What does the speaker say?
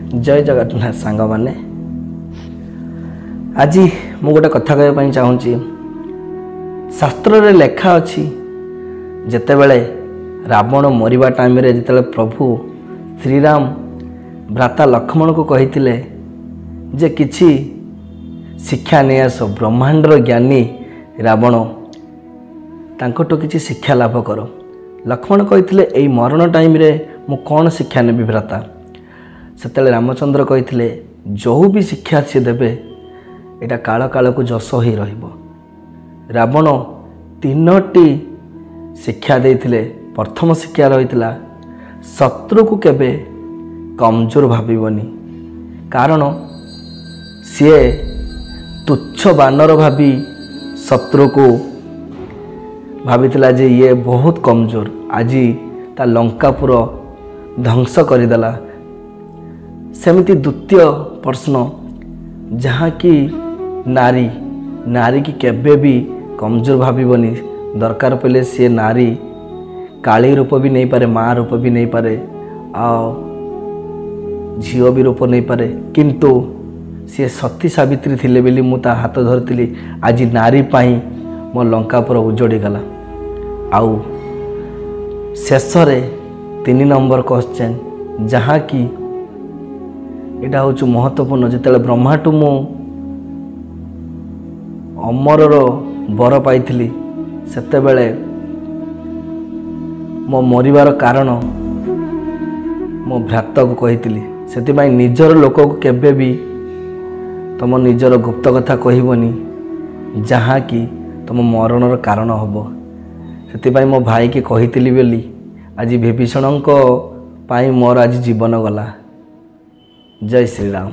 जय जगन्नाथ सांग माने आज मु गोटे कथा कहवाई चाहूँगी। शास्त्र रे लेखा अच्छी जेतेबेले रावण मरिबा टाइम रे जेतेबेले प्रभु श्रीराम भ्राता लक्ष्मण को कहिथिले जे किछि शिक्षा नहीं आस ब्रह्मांडर ज्ञानी रावण तांकोटो किछि शिक्षा लाभ कर। लक्ष्मण कहिथिले एई मरण टाइम रे मु कौन शिक्षा नेबी भ्राता। सेतेले रामचंद्र कहिथिले जो भी शिक्षा से देबे एटा काल काल को जस ही रहिबो। रावण तीनोटी शिक्षा देइथिले। प्रथम शिक्षा रहितला शत्रु को केबे कमजोर भाबिबनी, कारण सी तुच्छ बानर भाभी शत्रु को भाविला जे ये बहुत कमजोर, आज ता लंकापुर ध्वंस करदेला। सेमिति द्वितीय प्रश्न जहाँ कि नारी नारी की केबे भी कमजोर भाविबनी। दरकार पड़े सी नारी काली रूप भी नहीं पारे, माँ रूप भी नहीं पारे, आ झील भी रूप नहीं पारे, किंतु सी सती सावित्री थिले बेली मु ता हाथ धरती। आज नारी पाई मो लंकापुर उजड़ी गला। आउ शेष रे 3 नंबर क्वेश्चन जहाँ कि एटा हूँ महत्वपूर्ण। जिते ब्रह्माटू मु अमरर बर पाई सेतेबेले मो मरिबार कारण मो भ्रात को कही। से निजर लोक को केबे भी तुम निजर गुप्त कथा कहबनी जहाँ कि तुम मरणर कारण हम। से मो भाई की कही बोली आज विभीषण पाई मोर आज जीवन गला। जय श्री राम।